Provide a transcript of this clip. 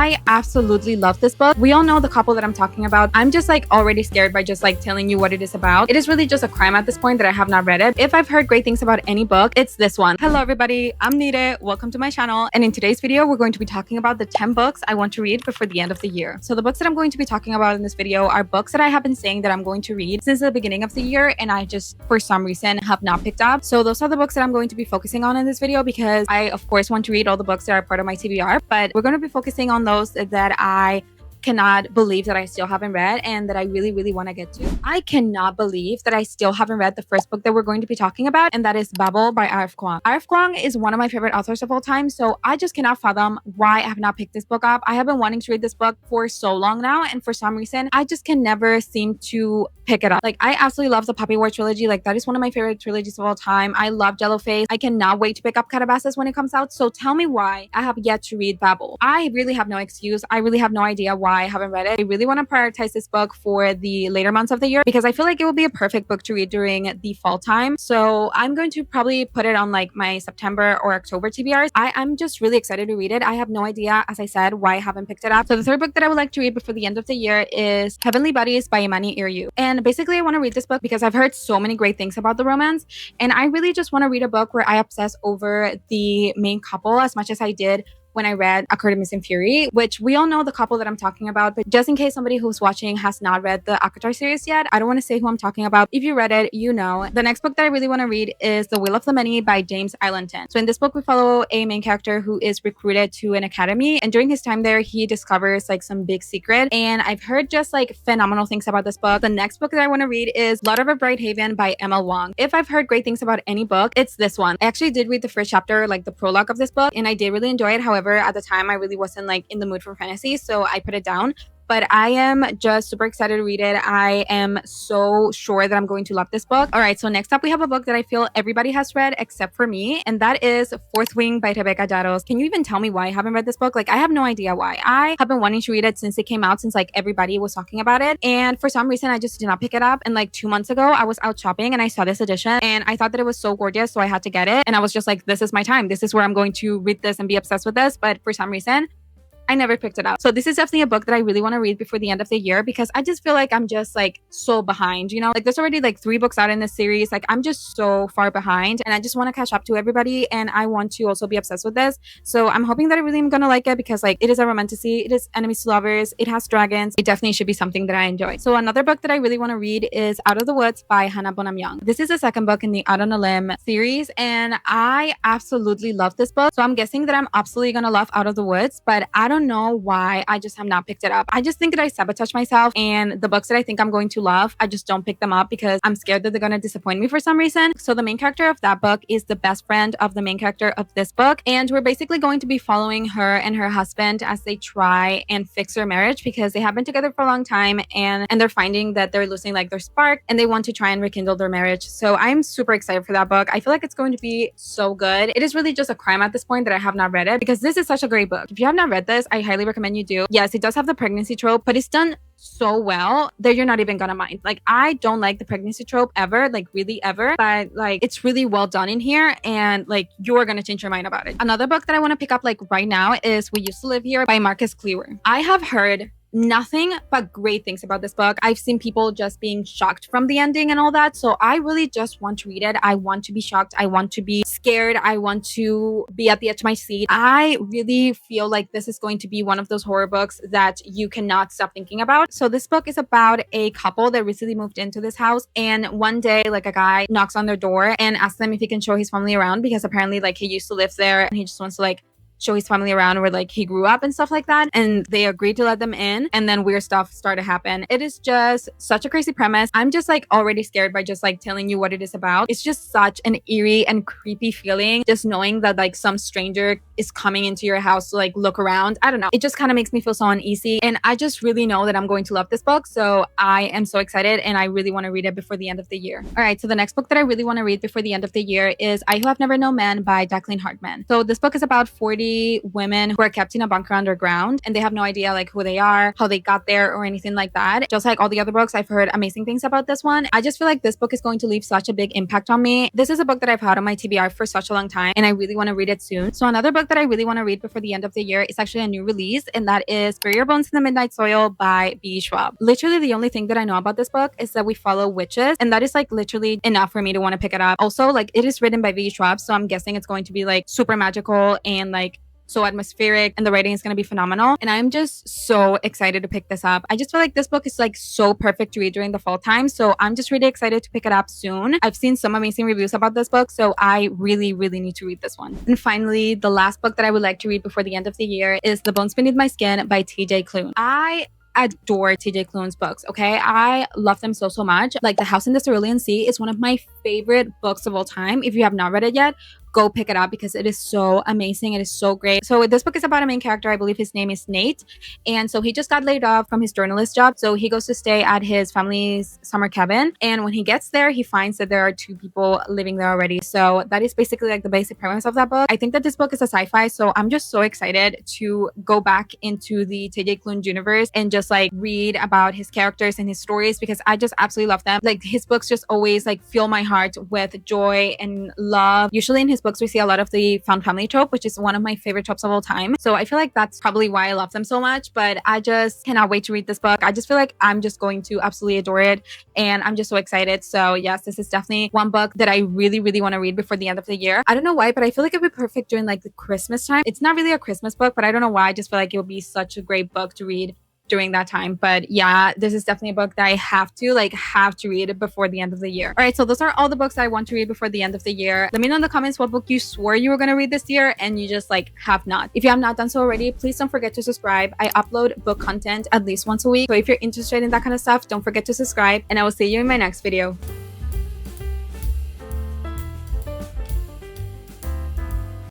I absolutely love this book. We all know the couple that I'm talking about. I'm just like already scared by just like telling you what it is about. It is really just a crime at this point that I have not read it. If I've heard great things about any book, it's this one. Hello everybody, I'm Nire. Welcome to my channel. And in today's video, we're going to be talking about the 10 books I want to read before the end of the year. So the books that I'm going to be talking about in this video are books that I have been saying that I'm going to read since the beginning of the year, and I just for some reason have not picked up. So those are the books that I'm going to be focusing on in this video, because I of course want to read all the books that are part of my TBR, but we're going to be focusing on those that I cannot believe that I still haven't read and that I really want to get to. I cannot believe that I still haven't read the first book that we're going to be talking about, and that is Babel by Kuang. Kuang is one of my favorite authors of all time, so I just cannot fathom why I have not picked this book up. I have been wanting to read this book for so long now, and for some reason I just can never seem to pick it up. Like, I absolutely love the Puppy War trilogy. Like, that is one of my favorite trilogies of all time. I love Jelloface. I cannot wait to pick up Calabasas when it comes out. So tell me why I have yet to read Babel. I really have no excuse. I really have no idea why I haven't read it. I really want to prioritize this book for the later months of the year because I feel like it will be a perfect book to read during the fall time. So I'm going to probably put it on like my September or October TBRs. I'm just really excited to read it. I have no idea, as I said, why I haven't picked it up. So the third book that I would like to read before the end of the year is Heavenly Buddies by Imani Erriu. And basically I want to read this book because I've heard so many great things about the romance, and I really just want to read a book where I obsess over the main couple as much as I did when I read Artemis and Fury, which we all know the couple that I'm talking about, but just in case somebody who's watching has not read the Akatar series yet, I don't want to say who I'm talking about. If you read it, you know. The next book that I really want to read is The Will of the Many by James Islington. So in this book, we follow a main character who is recruited to an academy, and during his time there, he discovers like some big secret, and I've heard just like phenomenal things about this book. The next book that I want to read is Lord of Bright Haven by Wang. If I've heard great things about any book, it's this one. I actually did read the first chapter, like the prologue of this book, and I did really enjoy it. However, at the time I really wasn't like in the mood for fantasy, so I put it down. But I am just super excited to read it. I am so sure that I'm going to love this book. All right, so next up we have a book that I feel everybody has read except for me, and that is Fourth Wing by Rebecca Yarros. Can you even tell me why I haven't read this book? Like, I have no idea why. I have been wanting to read it since it came out, since like everybody was talking about it, and for some reason I just did not pick it up. And like 2 months ago I was out shopping and I saw this edition and I thought that it was so gorgeous, so I had to get it, and I was just like, this is my time. This is where I'm going to read this and be obsessed with this. But for some reason I never picked it up. So this is definitely a book that I really want to read before the end of the year, because I just feel like I'm just like so behind, you know? Like, there's already like 3 books out in this series. Like, I'm just so far behind, and I just want to catch up to everybody, and I want to also be obsessed with this. So I'm hoping that I really am gonna like it, because like it is a romantasy, it is enemies to lovers, it has dragons. It definitely should be something that I enjoy. So another book that I really want to read is Out of the Woods by Bonam-Young. This is the second book in the Out on a Limb series, and I absolutely love this book. So I'm guessing that I'm absolutely gonna love Out of the Woods, but I don't know why I just have not picked it up. I just think that I sabotage myself, and the books that I think I'm going to love, I just don't pick them up because I'm scared that they're going to disappoint me for some reason. So the main character of that book is the best friend of the main character of this book, and we're basically going to be following her and her husband as they try and fix their marriage, because they have been together for a long time, and they're finding that they're losing like their spark, and they want to try and rekindle their marriage. So I'm super excited for that book. I feel like it's going to be so good. It is really just a crime at this point that I have not read it, because this is such a great book. If you have not read this, I highly recommend you do. Yes, it does have the pregnancy trope, but it's done so well that you're not even gonna mind. Like, I don't like the pregnancy trope ever, like really ever, but like it's really well done in here, and like you're gonna change your mind about it. Another book that I want to pick up like right now is We Used to Live Here by Marcus Kliewer. I have heard nothing but great things about this book. I've seen people just being shocked from the ending and all that, so I really just want to read it. I want to be shocked, I want to be scared, I want to be at the edge of my seat. I really feel like this is going to be one of those horror books that you cannot stop thinking about. So this book is about a couple that recently moved into this house, and one day like a guy knocks on their door and asks them if he can show his family around, because apparently like he used to live there and he just wants to like show his family around where like he grew up and stuff like that, and they agreed to let them in, and then weird stuff started to happen. It is just such a crazy premise. I'm just like already scared by just like telling you what it is about. It's just such an eerie and creepy feeling, just knowing that like some stranger is coming into your house to like look around. I don't know, it just kind of makes me feel so uneasy, and I just really know that I'm going to love this book. So I am so excited, and I really want to read it before the end of the year. All right, so the next book that I really want to read before the end of the year is I Who Have Never Known Men by Jacqueline Harpman. So this book is about 40 3 women who are kept in a bunker underground, and they have no idea like who they are, how they got there, or anything like that. Just like all the other books, I've heard amazing things about this one. I just feel like this book is going to leave such a big impact on me. This is a book that I've had on my TBR for such a long time, and I really want to read it soon. So another book that I really want to read before the end of the year is actually a new release, and that is Bury Your Bones in the Midnight Soil by Schwab. Literally the only thing that I know about this book is that we follow witches, and that is like literally enough for me to want to pick it up. Also, like, it is written by Schwab, so I'm guessing it's going to be like super magical and like so atmospheric, and the writing is going to be phenomenal. And I'm just so excited to pick this up. I just feel like this book is like so perfect to read during the fall time, so I'm just really excited to pick it up soon. I've seen some amazing reviews about this book, so I really need to read this one. And finally, the last book that I would like to read before the end of the year is The Bones Beneath My Skin by Klune. I adore TJ Klune's books, okay? I love them so much. Like The House in the Cerulean Sea is one of my favorite books of all time. If you have not read it yet, go pick it up because it is so amazing. It is so great. So this book is about a main character. I believe his name is Nate. And so he just got laid off from his journalist job. So he goes to stay at his family's summer cabin. And when he gets there, he finds that there are 2 people living there already. So that is basically like the basic premise of that book. I think that this book is a sci-fi. So I'm just so excited to go back into the TJ Klune universe and just like read about his characters and his stories, because I just absolutely love them. Like, his books just always like fill my heart with joy and love. Usually in his books, we see a lot of the found family trope, which is one of my favorite tropes of all time. So I feel like that's probably why I love them so much, but I just cannot wait to read this book. I just feel like I'm just going to absolutely adore it, and I'm just so excited. So yes, this is definitely one book that I really want to read before the end of the year. I don't know why, but I feel like it'd be perfect during like the Christmas time. It's not really a Christmas book, but I don't know why. I just feel like it would be such a great book to read during that time. But yeah, this is definitely a book that I have to read before the end of the year. All right, so those are all the books I want to read before the end of the year. Let me know in the comments what book you swore you were going to read this year and you just like have not. If you have not done so already, please don't forget to subscribe. I upload book content at least once a week, so if you're interested in that kind of stuff, don't forget to subscribe, and I will see you in my next video.